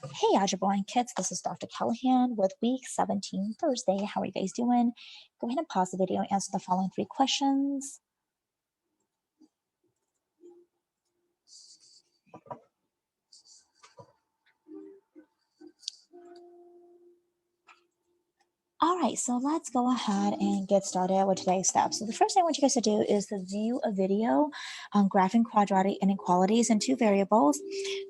Hey, Algebra 1 kids, this is Dr. Callahan with week 17 Thursday. How are you guys doing? Go ahead and pause the video and answer the following 3 questions. All right, so let's go ahead and get started with today's steps. So the first thing I want you guys to do is to view a video on graphing quadratic inequalities in 2 variables.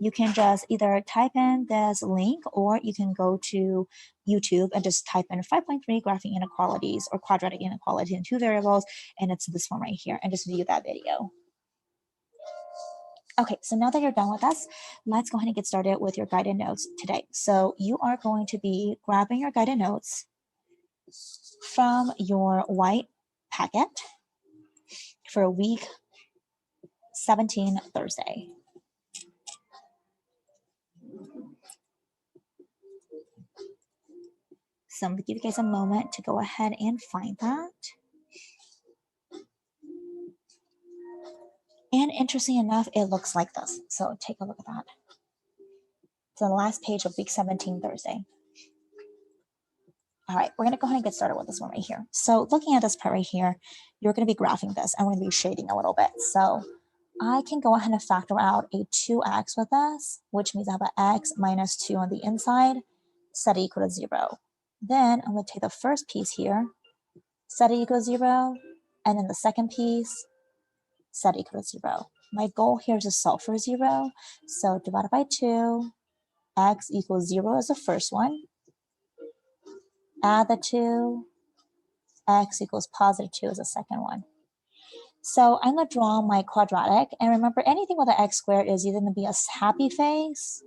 You can just either type in this link or you can go to YouTube and just type in 5.3 graphing inequalities or quadratic inequalities in 2 variables, and it's this one right here, and just view that video. Okay, so now that you're done with us, let's go ahead and get started with your guided notes today. So you are going to be grabbing your guided notes from your white packet for week 17 Thursday. So I'm going to give you guys a moment to go ahead and find that. And interesting enough, it looks like this. So take a look at that. It's the last page of week 17 Thursday. All right, we're going to go ahead and get started with this one right here. So looking at this part right here, you're going to be graphing this. I'm going to be shading a little bit. So I can go ahead and factor out a 2x with this, which means I have an x minus 2 on the inside, set it equal to 0. Then I'm going to take the first piece here, set it equal to 0, and then the second piece, set it equal to 0. My goal here is to solve for 0. So divided by 2, x equals 0 is the first one. Add the 2, x equals positive 2 is the second one. So I'm going to draw my quadratic. And remember, anything with an x squared is either going to be a happy face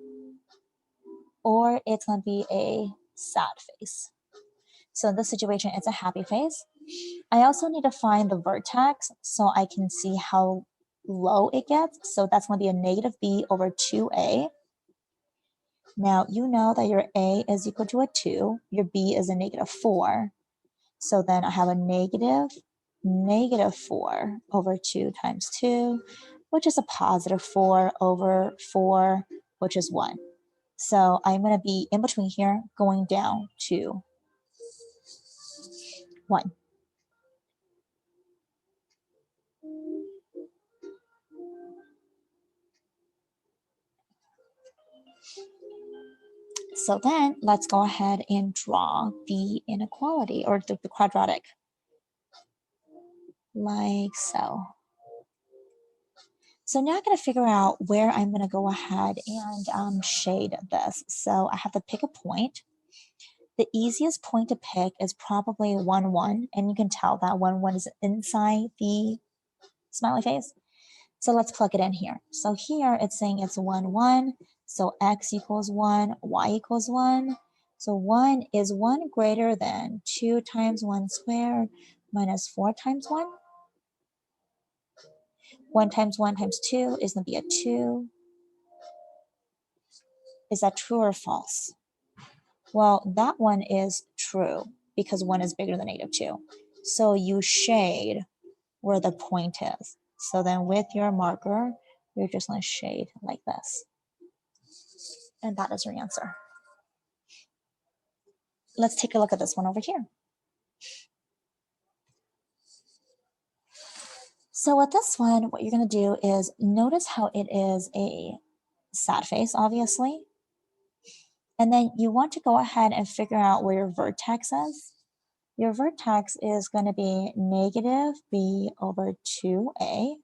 or it's going to be a sad face. So in this situation, it's a happy face. I also need to find the vertex so I can see how low it gets. So that's going to be a negative b over 2a. Now, you know that your a is equal to a 2. Your b is a negative 4. So then I have a negative 4 over 2 times 2, which is a positive 4 over 4, which is 1. So I'm going to be in between here, going down to 1. So then let's go ahead and draw the inequality or the quadratic, like so. So now I'm going to figure out where I'm going to go ahead and shade this. So I have to pick a point. The easiest point to pick is probably 1, 1, and you can tell that 1, 1 is inside the smiley face. So let's plug it in here. So here it's saying it's 1, 1. So x equals 1, y equals 1. So 1 is 1 greater than 2 times 1 squared minus 4 times 1. 1 times 1 times 2 is going to be a 2. Is that true or false? Well, that one is true because 1 is bigger than negative 2. So you shade where the point is. So then with your marker, you're just going to shade like this. And that is your answer. Let's take a look at this one over here. So with this one, what you're going to do is notice how it is a sad face, obviously. And then you want to go ahead and figure out where your vertex is. Your vertex is going to be negative b over 2a.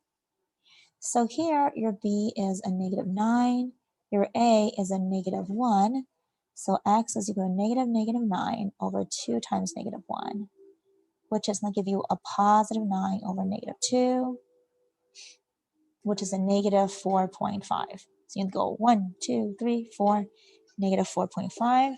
So here your b is a negative 9, your a is a negative 1. So x is equal to negative 9 over 2 times negative 1, which is going to give you a positive 9 over negative 2, which is a negative 4.5. So you can go 1, 2, 3, 4, negative 4.5.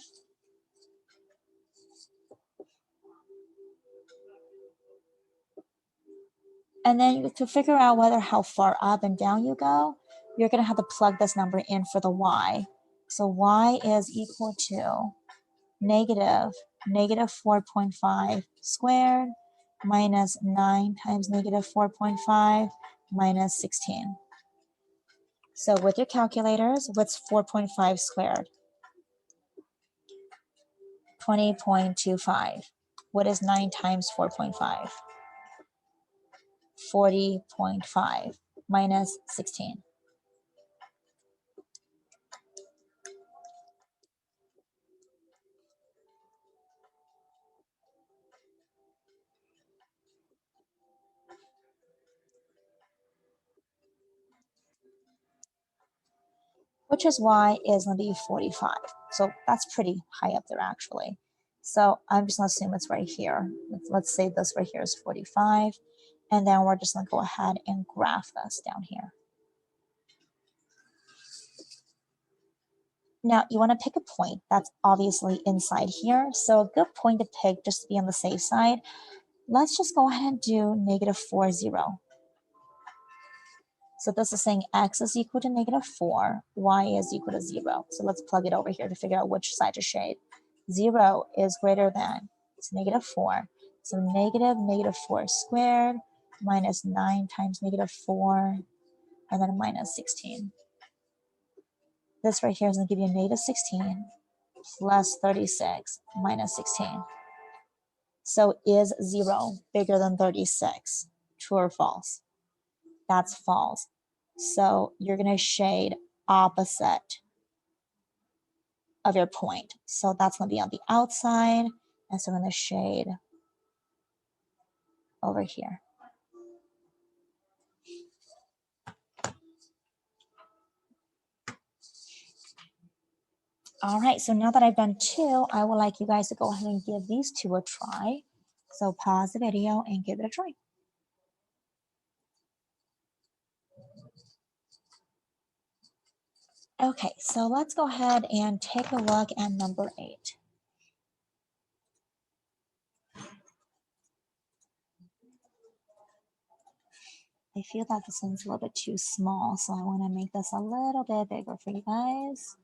And then to figure out how far up and down you go, you're going to have to plug this number in for the y. So y is equal to negative 4.5 squared minus 9 times negative 4.5 minus 16. So with your calculators, what's 4.5 squared? 20.25. What is 9 times 4.5? 40.5 minus 16. Which is why is going to be 45. So that's pretty high up there actually. So I'm just going to assume it's right here. Let's say this right here is 45. And then we're just going to go ahead and graph this down here. Now you want to pick a point that's obviously inside here. So a good point to pick just to be on the safe side. Let's just go ahead and do -4, 0. So this is saying x is equal to -4, y is equal to 0. So let's plug it over here to figure out which side to shade. 0 is greater than, it's -4. So -4 squared minus 9 times -4, and then minus 16. This right here is going to give you -16 plus 36 minus 16. So is 0 bigger than 36? True or false? That's false. So you're going to shade opposite of your point. So that's going to be on the outside. And so I'm going to shade over here. All right, so now that I've done 2, I would like you guys to go ahead and give these 2 a try. So pause the video and give it a try. Okay, so let's go ahead and take a look at number 8. I feel that this one's a little bit too small, so I want to make this a little bit bigger for you guys.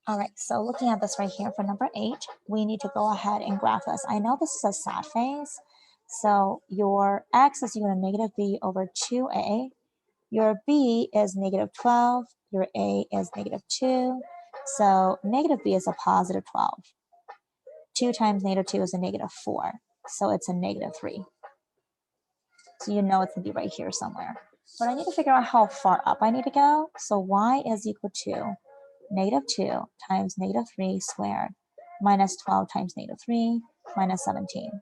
All right, so looking at this right here for number 8, we need to go ahead and graph this. I know this is a sad phase, so your x is equal to -b over 2a. Your b is -12, your a is -2, so -b is a positive 12. 2 times -2 is a -4, so it's a -3. So you know it's going to be right here somewhere. But I need to figure out how far up I need to go, so y is equal to -2 times -3 squared minus 12 times -3 minus 17.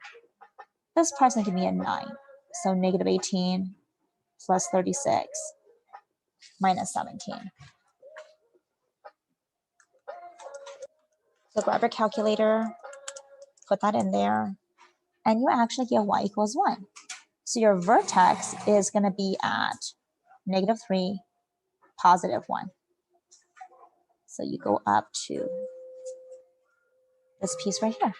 This part's going to give me a 9. So -18 plus 36 minus 17. So grab your calculator, put that in there, and you actually get y equals 1. So your vertex is going to be at -3, positive 1. So you go up to this piece right here.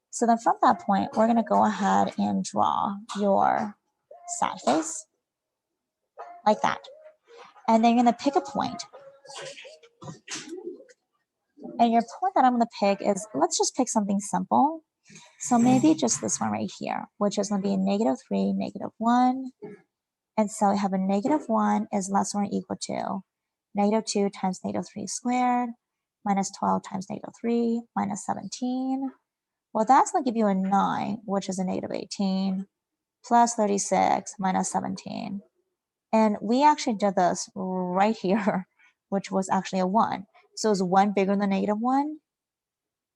So then from that point, we're going to go ahead and draw your sad face like that. And then you're going to pick a point. And your point that I'm going to pick is, let's just pick something simple. So maybe just this one right here, which is going to be a -3, -1. And so we have a -1 is less than or equal to -2 times -3 squared minus 12 times -3 minus 17. Well, that's going to give you a 9, which is a -18 plus 36 minus 17. And we actually did this right here, which was actually a 1. So is 1 bigger than -1?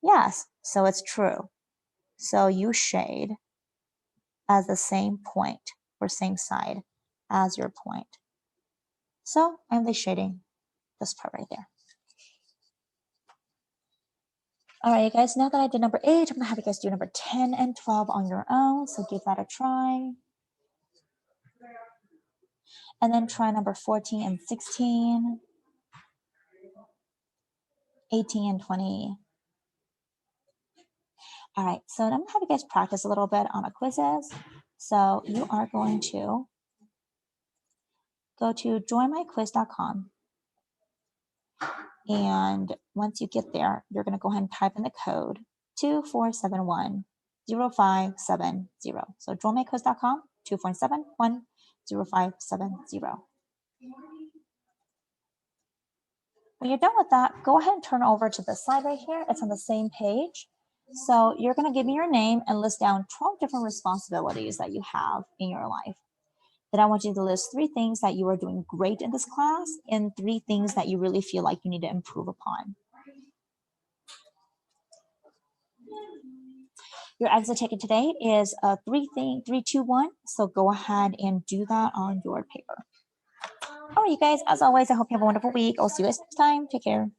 Yes, so it's true. So you shade as the same point or same side as your point. So I'm the shading this part right there. All right, you guys, now that I did number 8, I'm gonna have you guys do number 10 and 12 on your own. So give that a try. And then try number 14 and 16, 18 and 20. All right, so I'm gonna have you guys practice a little bit on a quizzes. So you are going to go to joinmyquiz.com. And once you get there, you're going to go ahead and type in the code 24710570. So joinmyquiz.com, 24710570. When you're done with that, go ahead and turn over to the slide right here. It's on the same page. So you're going to give me your name and list down 12 different responsibilities that you have in your life. Then I want you to list 3 things that you are doing great in this class and 3 things that you really feel like you need to improve upon. Your exit ticket today is a 3-2-1. So go ahead and do that on your paper. All right, you guys, as always, I hope you have a wonderful week. I'll see you guys next time. Take care.